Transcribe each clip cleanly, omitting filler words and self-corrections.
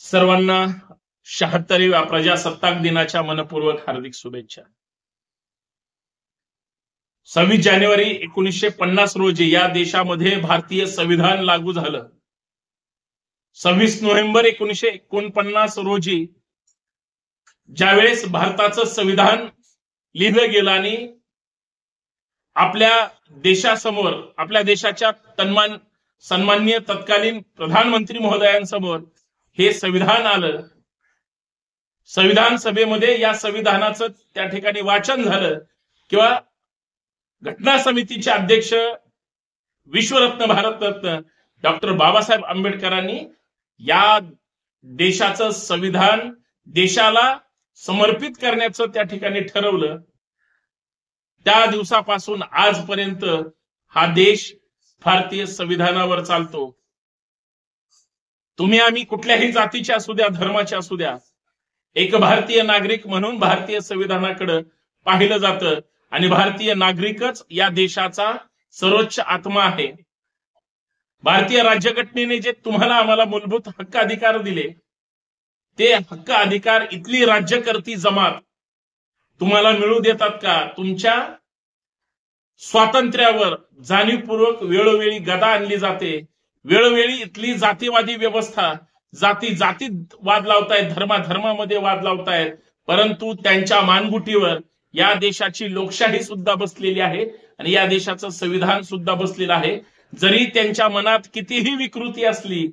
सर्वांना 76व्या प्रजासत्ताक दिनाच्या मनपूर्वक हार्दिक शुभेच्छा। 26 जानेवारी 1950 रोजी या देशामध्ये भारतीय संविधान लागू झालं। 26 नोव्हेंबर 1949 रोजी ज्यावेळेस भारताचं संविधान लिहिलं गेलं आणि आपल्या देशासमोर, आपल्या देशाच्या सन्माननीय तत्कालीन प्रधानमंत्री महोदयांसमोर हे संविधान आलं। संविधान सभेमध्ये या संविधानाचं त्या ठिकाणी वाचन झालं किंवा घटना समितीचे अध्यक्ष विश्वरत्न भारतरत्न डॉक्टर बाबासाहेब आंबेडकरांनी या देशाचं संविधान देशाला समर्पित करण्याचं त्या ठिकाणी ठरवलं। त्या दिवसापासून आजपर्यंत हा देश भारतीय संविधानावर चालतो। तुम्ही आम्ही कुठल्याही जातीचे असू द्या, धर्माचे असू द्या, एक भारतीय नागरिक म्हणून भारतीय संविधानाकडे पाहिलं जातं आणि भारतीय नागरिकच या देशाचा सर्वोच्च आत्मा आहे। भारतीय राज्यघटनेने जे तुम्हाला आम्हाला मूलभूत हक्क अधिकार दिले, ते हक्क अधिकार इथली राज्यकर्ती जमात तुम्हाला मिळू देतात का? तुमच्या स्वातंत्र्यावर जाणीवपूर्वक वेळोवेळी गदा आणली जाते, वेळोवेळी इथली जातीवादी व्यवस्था, जातीत वाद लावतायत, धर्मामध्ये वाद लावतायत, परंतु त्यांच्या मानगुटीवर या देशाची लोकशाही सुद्धा बसलेली आहे आणि या देशाचं संविधान सुद्धा बसलेलं आहे। जरी त्यांच्या मनात कितीही विकृती असली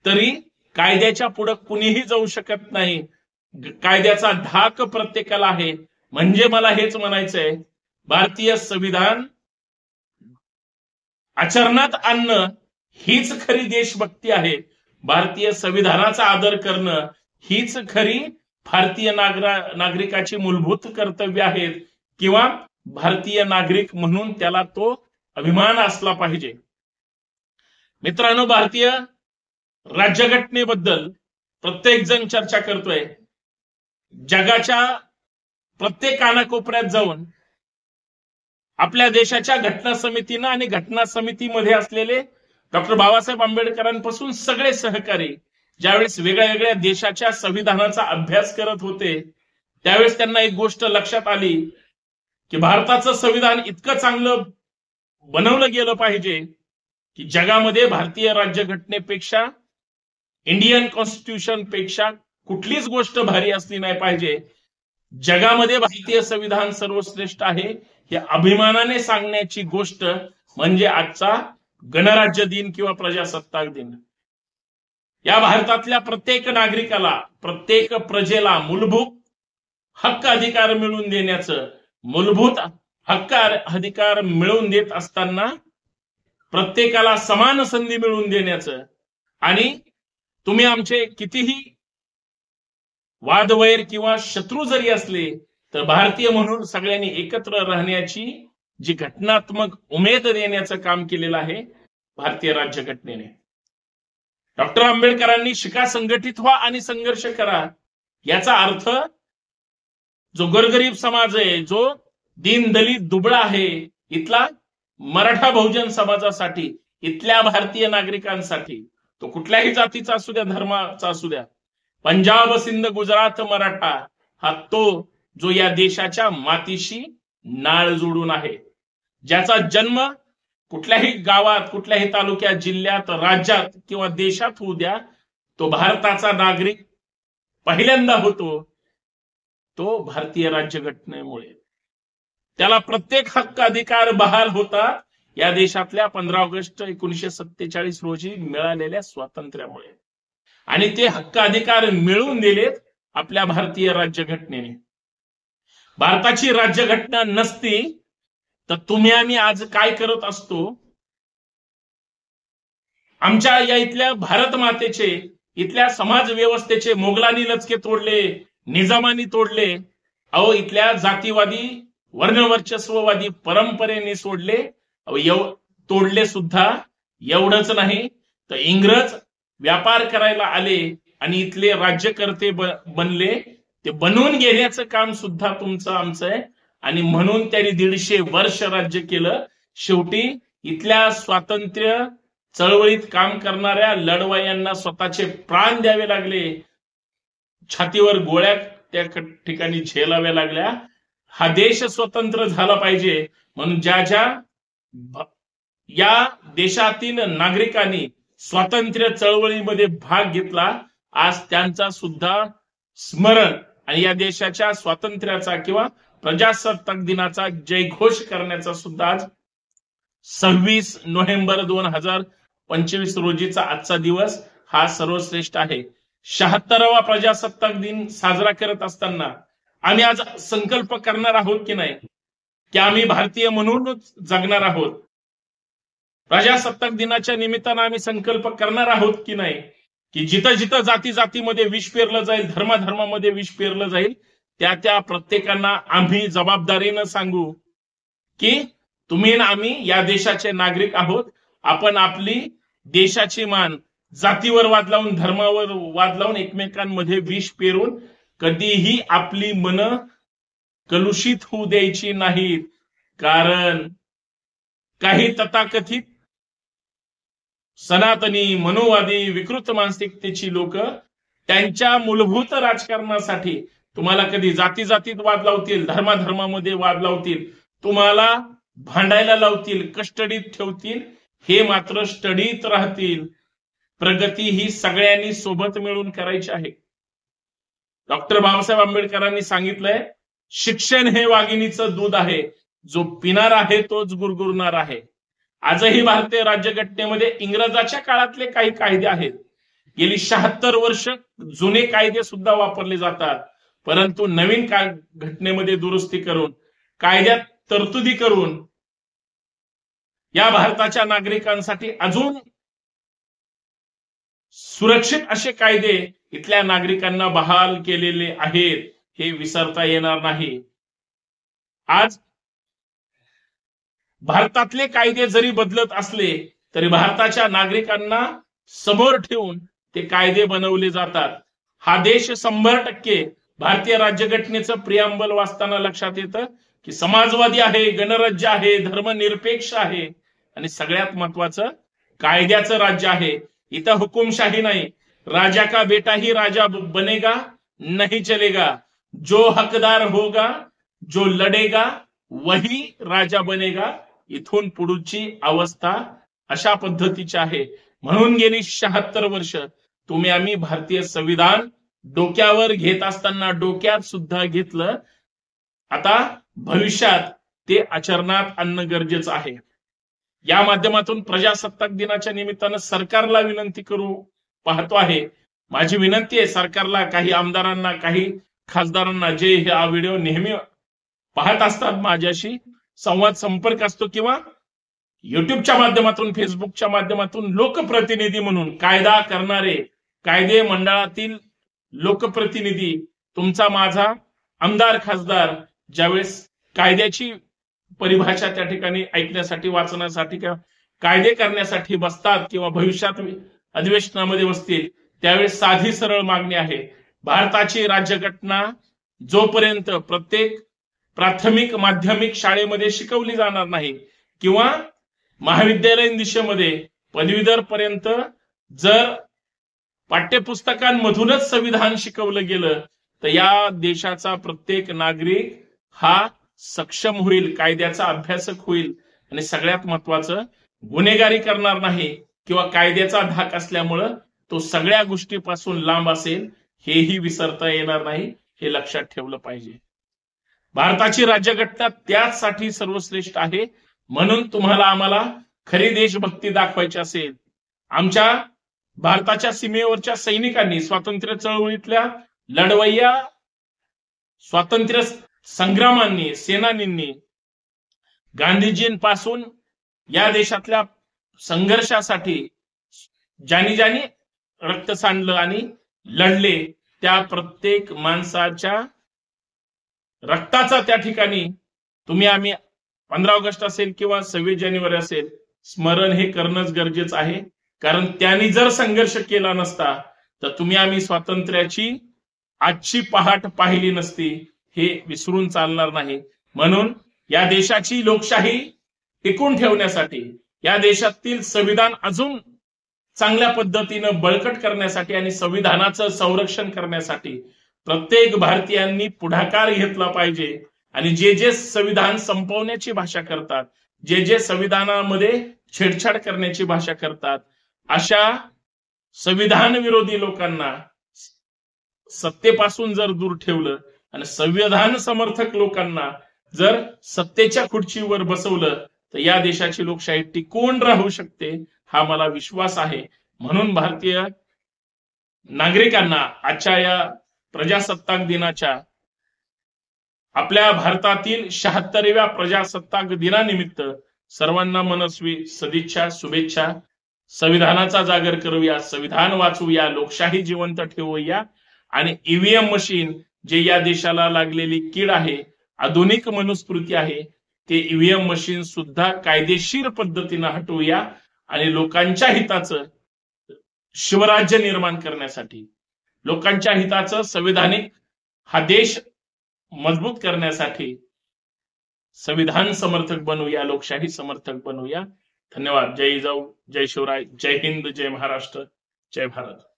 तरी कायद्याच्या पुढे कुणीही जाऊ शकत नाही। कायद्याचा धाक प्रत्येकाला आहे। म्हणजे मला हेच म्हणायचंय, भारतीय संविधान आचरणात आणणं हीच खरी देशभक्ती आहे। भारतीय संविधानाचा आदर करणं हीच खरी भारतीय नागरिकाची मूलभूत कर्तव्य आहेत किंवा भारतीय नागरिक म्हणून त्याला तो अभिमान असला पाहिजे। मित्रांनो, भारतीय राज्यघटनेबद्दल प्रत्येक जण चर्चा करतोय। जगाच्या प्रत्येक कानाकोपऱ्यात जाऊन आपल्या देशाच्या घटना समितीनं आणि घटना समितीमध्ये असलेले डॉक्टर बाबासाहेब आंबेडकरांपासून सगळे सहकारी ज्यावेळेस वेगळ्या वेगळ्या देशाच्या संविधानाचा अभ्यास करत होते, त्यावेळेस त्यांना एक गोष्ट लक्षात आली की भारताचं संविधान इतकं चांगलं बनवलं गेलं पाहिजे की जगामध्ये भारतीय राज्यघटनेपेक्षा, इंडियन कॉन्स्टिट्यूशन पेक्षा कुठलीच गोष्ट भारी असली नाही पाहिजे। जगामध्ये भारतीय संविधान सर्वश्रेष्ठ आहे हे अभिमानाने सांगण्याची गोष्ट म्हणजे आजचा गणराज्य दिन किंवा प्रजासत्ताक दिन। या भारतातल्या प्रत्येक नागरिकाला, प्रत्येक प्रजेला मूलभूत हक्क अधिकार मिळवून देण्याचं, मूलभूत हक्क अधिकार मिळवून देत असताना प्रत्येकाला समान संधी मिळवून देण्याचं आणि तुम्ही आमचे कितीही वादवैर किंवा शत्रू जरी असले तर भारतीय म्हणून सगळ्यांनी एकत्र राहण्याची जी घटनात्मक उमेद देण्याचं काम केलेलं आहे भारतीय राज्यघटनेने। डॉक्टर आंबेडकरांनी शिका, संघटित व्हा आणि संघर्ष करा, याचा अर्थ जो गोरगरीब समाज आहे, जो दीनदलित दुबळा आहे, इथला मराठा बहुजन समाजासाठी, इथल्या भारतीय नागरिकांसाठी, तो कुठल्याही जातीचा असू द्या, धर्माचा असू द्या, पंजाब, सिंध, गुजरात, मराठा हा तो जो या देशाच्या मातीशी नाळ जोडून आहे, ज्याचा जन्म कुठल्याही गावात, कुठल्याही तालुक्यात, जिल्ह्यात, राज्यात किंवा देशात होऊ द्या, तो भारताचा नागरिक पहिल्यांदा होतो तो भारतीय राज्यघटनेमुळे। त्याला प्रत्येक हक्क अधिकार बहाल होता या देशातल्या 15 ऑगस्ट 1947 रोजी मिळालेल्या स्वातंत्र्यामुळे आणि ते हक्क अधिकार मिळवून दिलेत आपल्या भारतीय राज्यघटनेने। भारताची राज्यघटना नसती तर तुम्ही आम्ही आज काय करत असतो? आमच्या या इथल्या भारत मातेचे, इथल्या समाज व्यवस्थेचे मोगलांनी लचके तोडले, निजामानी तोडले, अहो इथल्या जातीवादी, वर्णवर्चस्ववादी परंपरेने सोडले, तोडले सुद्धा। एवढंच नाही तर इंग्रज व्यापार करायला आले आणि इथले राज्यकर्ते बनले, ते बनवून घेण्याचं काम सुद्धा तुमचं आमचं आहे आणि म्हणून त्यांनी 150 वर्ष राज्य केलं। शेवटी इथल्या स्वातंत्र्य चळवळीत काम करणाऱ्या लढवय्यांना स्वतःचे प्राण द्यावे लागले छातीवर गोळ्या त्या ठिकाणी झेलाव्या लागल्या. हा देश स्वतंत्र झाला पाहिजे म्हणून या देशातील नागरिकांनी स्वातंत्र्य चळवळीमध्ये भाग घेतला, आज त्यांचा सुद्धा स्मरण आणि या देशाच्या स्वातंत्र्याचा किंवा प्रजासत्ताक दिनाचा जयघोष करण्याचा सुद्धा आज 26 नोव्हेंबर 2025 रोजीचा आजचा दिवस हा सर्वश्रेष्ठ आहे. 76वा प्रजासत्ताक दिन साजरा करत असताना आम्ही आज संकल्प करणार आहोत की नाही की आम्ही भारतीय म्हणूनच जगणार आहोत. प्रजासत्ताक दिनाच्या निमित्तानं आम्ही संकल्प करणार आहोत की नाही की जिथं जिथं जाती जातीमध्ये विष पेरलं जाईल, धर्माधर्मामध्ये विष पेरलं जाईल, त्या प्रत्येकांना आम्ही जबाबदारीनं सांगू की तुम्ही आणि आम्ही या देशाचे नागरिक आहोत. आपण आपली देशाची मान जातीवर वाद लावून, धर्मावर वाद लावून, एकमेकांमध्ये विष पेरून कधीही आपली मनं कलुषित होऊ द्यायची नाहीत. कारण काही तथाकथित सनातनी, मनोवादी, विकृत मानसिकतेची लोक त्यांच्या मूलभूत राजकारणासाठी तुम्हाला कधी जाती जातीत वाद लावतील, धर्माधर्मामध्ये वाद लावतील, तुम्हाला भांडायला लावतील, कस्टडीत ठेवतील. हे मात्र स्टडीत राहतील. प्रगती ही सगळ्यांनी सोबत मिळून करायची आहे. डॉक्टर बाबासाहेब आंबेडकरांनी सांगितलंय, शिक्षण हे वाघिणीचं दूध आहे, जो पिणार आहे तोच गुरगुरणार आहे. आजही भारतीय राज्यघटनेमध्ये इंग्रजाच्या काळातले काही कायदे आहेत. गेली 76 वर्ष जुने कायदे सुद्धा वापरले जातात. परंतु नवीन घटनेमध्ये दुरुस्ती करून, कायद्यात तरतुदी करून या भारताच्या नागरिकांसाठी अजून सुरक्षित असे कायदे इथल्या नागरिकांना बहाल केलेले आहेत. हे विसरता येणार नाही. आज भारतातले कायदे जरी बदलत असले तरी भारताच्या नागरिकांना समोर ठेवून ते कायदे बनवले जातात. हा देश 100% भारतीय राज्यघटनेचं प्रियांबल वाचताना लक्षात येतं की समाजवादी आहे, गणराज्य आहे, धर्मनिरपेक्ष आहे आणि सगळ्यात महत्वाचं कायद्याचं राज्य आहे. इथं हुकुमशाही नाही. राजा का बेटा ही राजा बनेगा नहीं चलेगा, जो हकदार होगा, जो लढेगा वही राजा बनेगा. इथून पुढची अवस्था अशा पद्धतीची आहे. म्हणून गेली 76 वर्ष तुम्ही आम्ही भारतीय संविधान डोक्यावर घेत असताना डोक्यात सुद्धा घेतलं. आता भविष्यात ते आचरणात आणणं गरजेचं आहे. या माध्यमातून प्रजासत्ताक दिनाच्या निमित्तानं सरकारला विनंती करू पाहतो आहे. माझी विनंती आहे सरकारला, काही आमदारांना, काही खासदारांना जे हा व्हिडिओ नेहमी पाहत असतात, माझ्याशी संवाद संपर्क असतो किंवा युट्यूबच्या माध्यमातून, फेसबुकच्या माध्यमातून लोकप्रतिनिधी म्हणून कायदा करणारे, कायदे मंडळातील लोकप्रतिनिधी, तुमचा माझा आमदार खासदार ज्यावेळेस कायद्याची परिभाषा त्या ठिकाणी ऐकण्यासाठी, वाचण्यासाठी किंवा कायदे करण्यासाठी बसतात किंवा भविष्यात अधिवेशनामध्ये बसतील, त्यावेळेस साधी सरळ मागणी आहे. भारताची राज्यघटना जोपर्यंत प्रत्येक प्राथमिक माध्यमिक शाळेमध्ये शिकवली जाणार नाही किंवा महाविद्यालयीन दिशेमध्ये पदवीधर पर्यंत जर पाठ्यपुस्तकांमधूनच संविधान शिकवलं गेलं तर या देशाचा प्रत्येक नागरिक हा सक्षम होईल, कायद्याचा अभ्यासक होईल आणि सगळ्यात महत्वाचं गुन्हेगारी करणार नाही किंवा कायद्याचा धाक असल्यामुळं तो सगळ्या गोष्टीपासून लांब असेल. हेही विसरता येणार नाही. हे लक्षात ठेवलं पाहिजे. भारताची राज्यघटना त्याचसाठी सर्वश्रेष्ठ आहे. म्हणून तुम्हाला आम्हाला खरी देशभक्ती दाखवायची असेल, आमच्या भारताच्या सीमेवरच्या सैनिकांनी, स्वातंत्र्य चळवळीतल्या लढवय्या स्वातंत्र्य संग्रामांनी, सेनानींनी गांधीजींपासून या देशातल्या संघर्षासाठी ज्यांनी ज्यांनी रक्त सांडलं आणि लढले, त्या प्रत्येक माणसाच्या रक्ताचा त्या ठिकाणी तुम्ही आम्ही 15 ऑगस्ट असेल किंवा 26 जानेवारी असेल, स्मरण हे करणंच गरजेचं आहे. कारण त्यांनी जर संघर्ष केला नसता तर तुम्ही आम्ही स्वातंत्र्याची आजची पहाट पाहिली नसती. हे विसरून चालणार नाही. म्हणून या देशाची लोकशाही टिकून ठेवण्यासाठी, या देशातील संविधान अजून चांगल्या पद्धतीनं बळकट करण्यासाठी आणि संविधानाचं संरक्षण करण्यासाठी प्रत्येक भारतीयांनी पुढाकार घेतला पाहिजे. आणि जे जे संविधान संपवण्याची भाषा करतात, जे जे संविधानामध्ये छेडछाड करण्याची भाषा करतात, अशा संविधान विरोधी लोकांना सत्तेपासून जर दूर ठेवलं आणि संविधान समर्थक लोकांना जर सत्तेच्या खुर्चीवर बसवलं तर या देशाची लोकशाही टिकून राहू शकते, हा मला विश्वास आहे. म्हणून भारतीय नागरिकांना आजच्या या प्रजासत्ताक दिनाच्या, आपल्या भारतातील 76व्या प्रजासत्ताक दिनानिमित्त सर्वांना मनस्वी सदिच्छा, शुभेच्छा. संविधानाचा जागर करूया, संविधान वाचवूया, लोकशाही जिवंत ठेवूया आणि ईव्हीएम मशीन जे या देशाला लागलेली कीड आहे, आधुनिक मनुस्मृती आहे, ते ईव्हीएम मशीन सुद्धा कायदेशीर पद्धतीनं हटवूया आणि लोकांच्या हिताचं शिवराज्य निर्माण करण्यासाठी, लोकांच्या हिताचं संविधानिक हा देश मजबूत करण्यासाठी संविधान समर्थक बनूया, लोकशाही समर्थक बनूया. धन्यवाद. जय जिजाऊ, जय शिवराय, जय हिंद, जय महाराष्ट्र, जय भारत.